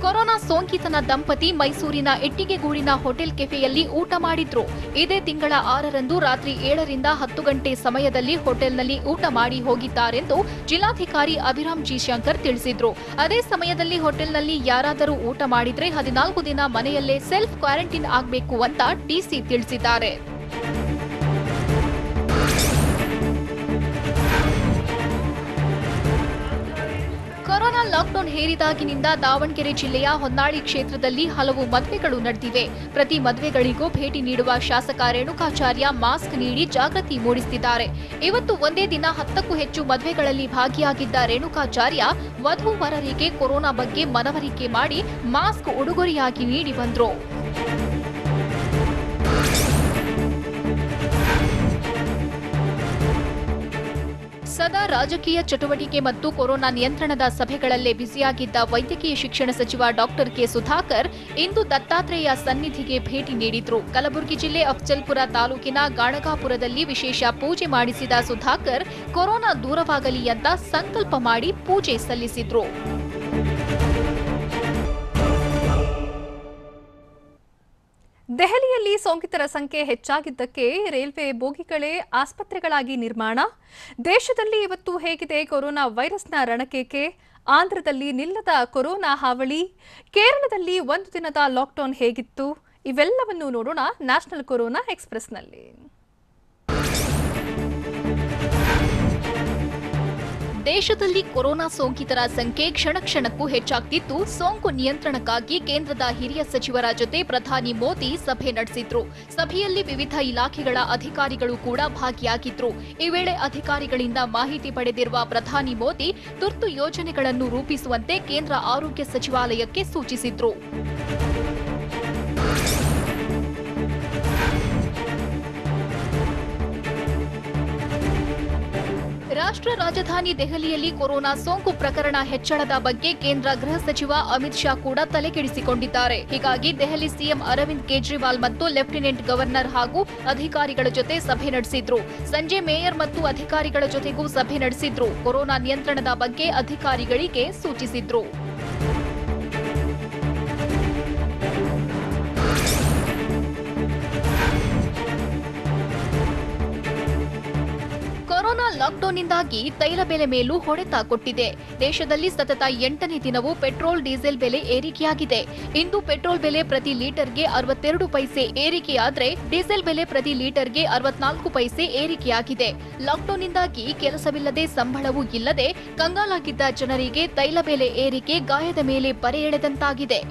ಕೊರೋನಾ ಸೋಂಕಿತನ ದಂಪತಿ ಮೈಸೂರಿನ ಇಟ್ಟಿಗೆಗೂಡಿನ ಹೋಟೆಲ್ ಕೆಫೆಯಲ್ಲಿ ಊಟ ಮಾಡಿದ್ರು. ಇದೇ ತಿಂಗಳ 6ರಂದು ರಾತ್ರಿ 7ರಿಂದ 10 ಗಂಟೆ ಸಮಯದಲ್ಲಿ ಹೋಟೆಲ್ನಲ್ಲಿ ಊಟ ಮಾಡಿ ಹೋಗಿದ್ದಾರೆಂದು ಜಿಲ್ಲಾಧಿಕಾರಿ ಅಭಿರಾಮ್ ಜಿ ಶಂಕರ್ ತಿಳಿಸಿದ್ರು. ಅದೇ ಸಮಯದಲ್ಲಿ ಹೋಟೆಲ್ನಲ್ಲಿ ಯಾರಾದರೂ ಊಟ ಮಾಡಿದ್ರೆ 14 ದಿನ ಮನೆಯಲ್ಲೇ ಸೆಲ್ಫ್ ಕ್ವಾರಂಟೈನ್ ಆಗಬೇಕು ಅಂತ ಡಿಸಿ ತಿಳಿಸಿದ್ದಾರೆ. ಕೊರೋನಾ ಲಾಕ್ಡೌನ್ ಹೇರಿದಾಗಿನಿಂದ ದಾವಣಗೆರೆ ಜಿಲ್ಲೆಯ ಹೊನ್ನಾಳಿ ಕ್ಷೇತ್ರದಲ್ಲಿ ಹಲವು ಮದುವೆಗಳು ನಡೆದಿವೆ. ಪ್ರತಿ ಮದುವೆಗಳಿಗೂ ಭೇಟಿ ನೀಡುವ ಶಾಸಕ ರೇಣುಕಾಚಾರ್ಯ ಮಾಸ್ಕ್ ನೀಡಿ ಜಾಗೃತಿ ಮೂಡಿಸುತ್ತಿದ್ದಾರೆ. ಇವತ್ತು ಒಂದೇ ದಿನ 10ಕ್ಕೂ ಹೆಚ್ಚು ಮದುವೆಗಳಲ್ಲಿ ಭಾಗಿಯಾಗಿದ್ದ ರೇಣುಕಾಚಾರ್ಯ ವಧು ವರರಿಗೆ ಕೊರೋನಾ ಬಗ್ಗೆ ಮನವರಿಕೆ ಮಾಡಿ ಮಾಸ್ಕ್ ಉಡುಗೊರೆಯಾಗಿ ನೀಡಿ ಬಂದ್ರು. ಸದಾ ರಾಜಕೀಯ ಚಟುವಟಿಕೆ ಮತ್ತು ಕೊರೋನಾ ನಿಯಂತ್ರಣದ ಸಭೆಗಳಲ್ಲೇ ಬ್ಯುಸಿಯಾಗಿದ್ದ ವೈದ್ಯಕೀಯ ಶಿಕ್ಷಣ ಸಚಿವ ಡಾಕ್ಟರ್ ಕೆ ಸುಧಾಕರ್ ಇಂದು ದತ್ತಾತ್ರೇಯ ಸನ್ನಿಧಿಗೆ ಭೇಟಿ ನೀಡಿದ್ರು. ಕಲಬುರಗಿ ಜಿಲ್ಲೆ ಅಫ್ಜಲ್ಪುರ ತಾಲೂಕಿನ ಗಾಣಗಾಪುರದಲ್ಲಿ ವಿಶೇಷ ಪೂಜೆ ಮಾಡಿಸಿದ ಸುಧಾಕರ್ ಕೊರೋನಾ ದೂರವಾಗಲಿ ಅಂತ ಸಂಕಲ್ಪ ಮಾಡಿ ಪೂಜೆ ಸಲ್ಲಿಸಿದ್ರು. ದೆಹಲಿಯಲ್ಲಿ ಸೋಂಕಿತರ ಸಂಖ್ಯೆ ಹೆಚ್ಚಾಗಿದ್ದಕ್ಕೆ ರೈಲ್ವೆ ಬೋಗಿಗಳೇ ಆಸ್ಪತ್ರೆಗಳಾಗಿ ನಿರ್ಮಾಣ. ದೇಶದಲ್ಲಿ ಇವತ್ತು ಹೇಗಿದೆ ಕೊರೋನಾ ವೈರಸ್ನ ರಣಕೇಕೆ? ಆಂಧ್ರದಲ್ಲಿ ನಿಲ್ಲದ ಕೊರೋನಾ ಹಾವಳಿ. ಕೇರಳದಲ್ಲಿ 1 ದಿನದ ಲಾಕ್ಡೌನ್ ಹೇಗಿತ್ತು? ಇವೆಲ್ಲವನ್ನು ನೋಡೋಣ ನ್ಯಾಷನಲ್ ಕೊರೋನಾ ಎಕ್ಸ್‌ಪ್ರೆಸ್‌ನಲ್ಲಿ. ದೇಶದಲ್ಲಿ ಕೊರೋನಾ ಸೋಂಕಿತರ ಸಂಖ್ಯೆ ಕ್ಷಣಕ್ಕೂ ಹೆಚ್ಚಾಗ್ತಿದ್ದು, ಸೋಂಕು ನಿಯಂತ್ರಣಕ್ಕಾಗಿ ಕೇಂದ್ರದ ಹಿರಿಯ ಸಚಿವರ ಜೊತೆ ಪ್ರಧಾನಿ ಮೋದಿ ಸಭೆ ನಡೆಸಿದ್ರು. ಸಭೆಯಲ್ಲಿ ವಿವಿಧ ಇಲಾಖೆಗಳ ಅಧಿಕಾರಿಗಳು ಕೂಡ ಭಾಗಿಯಾಗಿದ್ರು. ಈ ವೇಳೆ ಅಧಿಕಾರಿಗಳಿಂದ ಮಾಹಿತಿ ಪಡೆದಿರುವ ಪ್ರಧಾನಿ ಮೋದಿ ತುರ್ತು ಯೋಜನೆಗಳನ್ನು ರೂಪಿಸುವಂತೆ ಕೇಂದ್ರ ಆರೋಗ್ಯ ಸಚಿವಾಲಯಕ್ಕೆ ಸೂಚಿಸಿದ್ರು. ರಾಷ್ಟ್ರ ರಾಜಧಾನಿ ದೆಹಲಿಯಲ್ಲಿ ಕೊರೋನಾ ಸೋಂಕು ಪ್ರಕರಣ ಹೆಚ್ಚಳದ ಬಗ್ಗೆ ಕೇಂದ್ರ ಗೃಹ ಸಚಿವ ಅಮಿತ್ ಶಾ ಕೂಡ ತಲೆಕೆಡಿಸಿಕೊಂಡಿದ್ದಾರೆ. ಹೀಗಾಗಿ ದೆಹಲಿ ಸಿಎಂ ಅರವಿಂದ್ ಕೇಜ್ರಿವಾಲ್ ಮತ್ತು ಲೆಫ್ಟಿನೆಂಟ್ ಗವರ್ನರ್ ಹಾಗೂ ಅಧಿಕಾರಿಗಳ ಜೊತೆ ಸಭೆ ನಡೆಸಿದ್ರು. ಸಂಜೆ ಮೇಯರ್ ಮತ್ತು ಅಧಿಕಾರಿಗಳ ಜೊತೆಗೂ ಸಭೆ ನಡೆಸಿದ್ರು. ಕೊರೋನಾ ನಿಯಂತ್ರಣದ ಬಗ್ಗೆ ಅಧಿಕಾರಿಗಳಿಗೆ ಸೂಚಿಸಿದ್ರು. ಕೊರೋನಾ ಲಾಕ್ಡೌನ್ನಿಂದಾಗಿ ತೈಲ ಬೆಲೆ ಮೇಲೂ ಹೊಡೆತ ಕೊಟ್ಟಿದೆ. ದೇಶದಲ್ಲಿ ಸತತ 8ನೇ ದಿನವೂ ಪೆಟ್ರೋಲ್ ಡೀಸೆಲ್ ಬೆಲೆ ಏರಿಕೆಯಾಗಿದೆ. ಇಂದು ಪೆಟ್ರೋಲ್ ಬೆಲೆ ಪ್ರತಿ ಲೀಟರ್ಗೆ 62 ಪೈಸೆ ಏರಿಕೆಯಾದರೆ ಡೀಸೆಲ್ ಬೆಲೆ ಪ್ರತಿ ಲೀಟರ್ಗೆ 64 ಪೈಸೆ ಏರಿಕೆಯಾಗಿದೆ. ಲಾಕ್ಡೌನ್ನಿಂದಾಗಿ ಕೆಲಸವಿಲ್ಲದೆ ಸಂಬಳವೂ ಇಲ್ಲದೆ ಕಂಗಾಲಾಗಿದ್ದ ಜನರಿಗೆ ತೈಲ ಬೆಲೆ ಏರಿಕೆ ಗಾಯದ ಮೇಲೆ ಬರೆ ಎಳೆದಂತಾಗಿದೆ.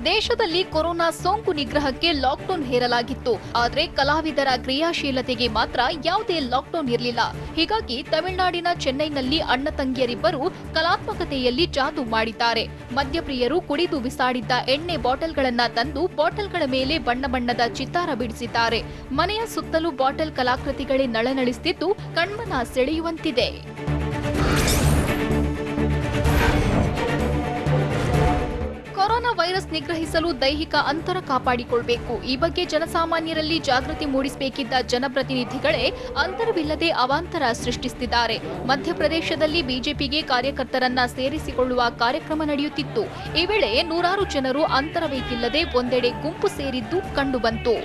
ದೇಶದಲ್ಲಿ ಕೊರೋನಾ ಸೋಂಕು ನಿಗ್ರಹಕ್ಕೆ ಲಾಕ್ಡೌನ್ ಹೇರಲಾಗಿತ್ತು. ಆದರೆ ಕಲಾವಿದರ ಕ್ರಿಯಾಶೀಲತೆಗೆ ಮಾತ್ರ ಯಾವುದೇ ಲಾಕ್ಡೌನ್ ಇರಲಿಲ್ಲ. ಹೀಗಾಗಿ ತಮಿಳುನಾಡಿನ ಚೆನ್ನೈನಲ್ಲಿ ಅಣ್ಣ ತಂಗಿಯರಿಬ್ಬರು ಕಲಾತ್ಮಕತೆಯಲ್ಲಿ ಜಾದೂ ಮಾಡಿದ್ದಾರೆ. ಮದ್ಯಪ್ರಿಯರು ಕುಡಿದು ಬಿಸಾಡಿದ್ದ ಎಣ್ಣೆ ಬಾಟಲ್ಗಳನ್ನ ತಂದು ಬಾಟಲ್ಗಳ ಮೇಲೆ ಬಣ್ಣ ಬಣ್ಣದ ಚಿತ್ತಾರ ಬಿಡಿಸಿದ್ದಾರೆ. ಮನೆಯ ಸುತ್ತಲೂ ಬಾಟಲ್ ಕಲಾಕೃತಿಗಳೇ ನಳನಳಿಸುತ್ತಿದ್ದು ಕಣ್ಮನ ಸೆಳೆಯುವಂತಿದೆ. ಕೊರೋನಾ ವೈರಸ್ ನಿಗ್ರಹಿಸಲು ದೈಹಿಕ ಅಂತರ ಕಾಪಾಡಿಕೊಳ್ಳಬೇಕು. ಈ ಬಗ್ಗೆ ಜನಸಾಮಾನ್ಯರಲ್ಲಿ ಜಾಗೃತಿ ಮೂಡಿಸಬೇಕಿದ್ದ ಜನಪ್ರತಿನಿಧಿಗಳೇ ಅಂತರವಿಲ್ಲದೆ ಅವಾಂತರ ಸೃಷ್ಟಿಸುತ್ತಿದ್ದಾರೆ. ಮಧ್ಯಪ್ರದೇಶದಲ್ಲಿ ಬಿಜೆಪಿಗೆ ಕಾರ್ಯಕರ್ತರನ್ನ ಸೇರಿಸಿಕೊಳ್ಳುವ ಕಾರ್ಯಕ್ರಮ ನಡೆಯುತ್ತಿತ್ತು. ಈ ವೇಳೆ ನೂರಾರು ಜನರು ಅಂತರವೇಕಿಲ್ಲದೆ ಒಂದೆಡೆ ಗುಂಪು ಸೇರಿದ್ದು ಕಂಡುಬಂತು.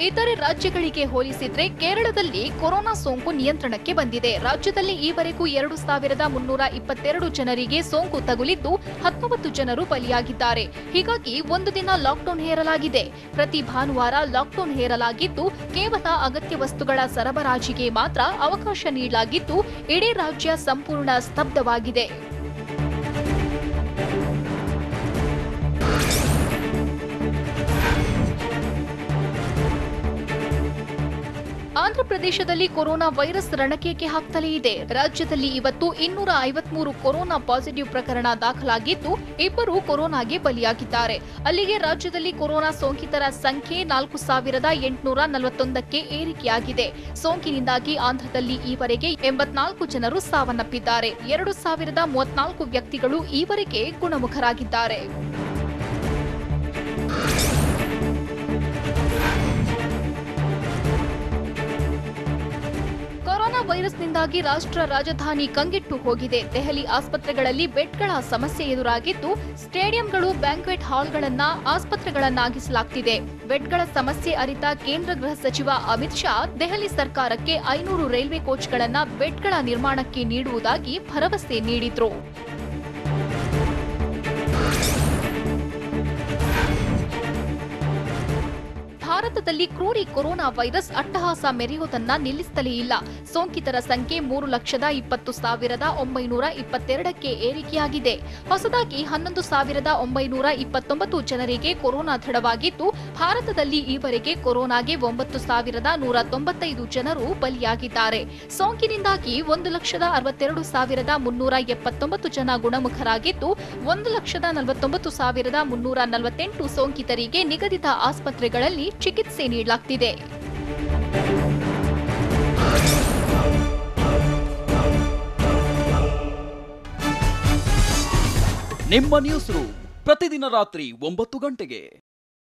ಇತರೆ ರಾಜ್ಯಗಳಿಗೆ ಹೋಲಿಸಿದ್ರೆ ಕೇರಳದಲ್ಲಿ ಕೊರೋನಾ ಸೋಂಕು ನಿಯಂತ್ರಣಕ್ಕೆ ಬಂದಿದೆ. ರಾಜ್ಯದಲ್ಲಿ ಈವರೆಗೂ 2322 ಜನರಿಗೆ ಸೋಂಕು ತಗುಲಿದ್ದು 19 ಜನರು ಬಲಿಯಾಗಿದ್ದಾರೆ. ಹೀಗಾಗಿ ಒಂದು ದಿನ ಲಾಕ್ಡೌನ್ ಹೇರಲಾಗಿದೆ. ಪ್ರತಿ ಭಾನುವಾರ ಲಾಕ್ಡೌನ್ ಹೇರಲಾಗಿದ್ದು ಕೇವಲ ಅಗತ್ಯ ವಸ್ತುಗಳ ಸರಬರಾಜಿಗೆ ಮಾತ್ರ ಅವಕಾಶ ನೀಡಲಾಗಿದ್ದು ಇಡೀ ರಾಜ್ಯ ಸಂಪೂರ್ಣ ಸ್ತಬ್ಧವಾಗಿದೆ. ಆಂಧ್ರಪ್ರದೇಶದಲ್ಲಿ ಕೊರೋನಾ ವೈರಸ್ ರಣಕೇಕೆ ಹಾಕ್ತಲೇ ಇದೆ. ರಾಜ್ಯದಲ್ಲಿ ಇವತ್ತು 253 ಕೊರೋನಾ ಪಾಸಿಟಿವ್ ಪ್ರಕರಣ ದಾಖಲಾಗಿದ್ದು 2 ಕೊರೋನಾಗೆ ಬಲಿಯಾಗಿದ್ದಾರೆ. ಅಲ್ಲಿಗೆ ರಾಜ್ಯದಲ್ಲಿ ಕೊರೋನಾ ಸೋಂಕಿತರ ಸಂಖ್ಯೆ 4841ಕ್ಕೆ ಏರಿಕೆಯಾಗಿದೆ. ಸೋಂಕಿನಿಂದಾಗಿ ಆಂಧ್ರದಲ್ಲಿ ಈವರೆಗೆ 84 ಜನರು ಸಾವನ್ನಪ್ಪಿದ್ದಾರೆ. 2034 ವ್ಯಕ್ತಿಗಳು ಈವರೆಗೆ ಗುಣಮುಖರಾಗಿದ್ದಾರೆ. ಕೊರೋನಾ ವೈರಸ್ನಿಂದಾಗಿ ರಾಷ್ಟ್ರ ರಾಜಧಾನಿ ಕಂಗೆಟ್ಟು ಹೋಗಿದೆ. ದೆಹಲಿ ಆಸ್ಪತ್ರೆಗಳಲ್ಲಿ ಬೆಡ್ಗಳ ಸಮಸ್ಯೆ ಎದುರಾಗಿದ್ದು ಸ್ಟೇಡಿಯಂಗಳು, ಬ್ಯಾಂಕ್ವೆಟ್ ಹಾಲ್ಗಳನ್ನ ಆಸ್ಪತ್ರೆಗಳನ್ನಾಗಿಸಲಾಗುತ್ತಿದೆ. ಬೆಡ್ಗಳ ಸಮಸ್ಯೆ ಅರಿತ ಕೇಂದ್ರ ಗೃಹ ಸಚಿವ ಅಮಿತ್ ಶಾ ದೆಹಲಿ ಸರ್ಕಾರಕ್ಕೆ 500 ರೈಲ್ವೆ ಕೋಚ್ಗಳನ್ನ ಬೆಡ್ಗಳ ನಿರ್ಮಾಣಕ್ಕೆ ನೀಡುವುದಾಗಿ ಭರವಸೆ ನೀಡಿದ್ರು. ಭಾರತದಲ್ಲಿ ಕ್ರೂರಿ ಕೊರೋನಾ ವೈರಸ್ ಅಟ್ಟಹಾಸ ಮೆರೆಯುವುದನ್ನ ನಿಲ್ಲಿಸಲೇ ಇಲ್ಲ. ಸೋಂಕಿತರ ಸಂಖ್ಯೆ 3,20,922ಕ್ಕೆ ಏರಿಕೆಯಾಗಿದೆ. ಹೊಸದಾಗಿ 11,929 ಜನರಿಗೆ ಕೊರೋನಾ ದೃಢವಾಗಿದ್ದು ಭಾರತದಲ್ಲಿ ಈವರೆಗೆ ಕೊರೋನಾಗೆ 9,195 ಜನರು ಬಲಿಯಾಗಿದ್ದಾರೆ. ಸೋಂಕಿನಿಂದಾಗಿ 1,62,379 ಜನ ಗುಣಮುಖರಾಗಿದ್ದು 1,49,348 ಸೋಂಕಿತರಿಗೆ ನಿಗದಿತ ಆಸ್ಪತ್ರೆಗಳಲ್ಲಿ ಚಿಕಿತ್ಸೆ ನೀಡಲಾಗುತ್ತಿದೆ. ನಿಮ್ಮ ನ್ಯೂಸ್ ರೂಮ್ ಪ್ರತಿದಿನ ರಾತ್ರಿ 9 ಗಂಟೆಗೆ.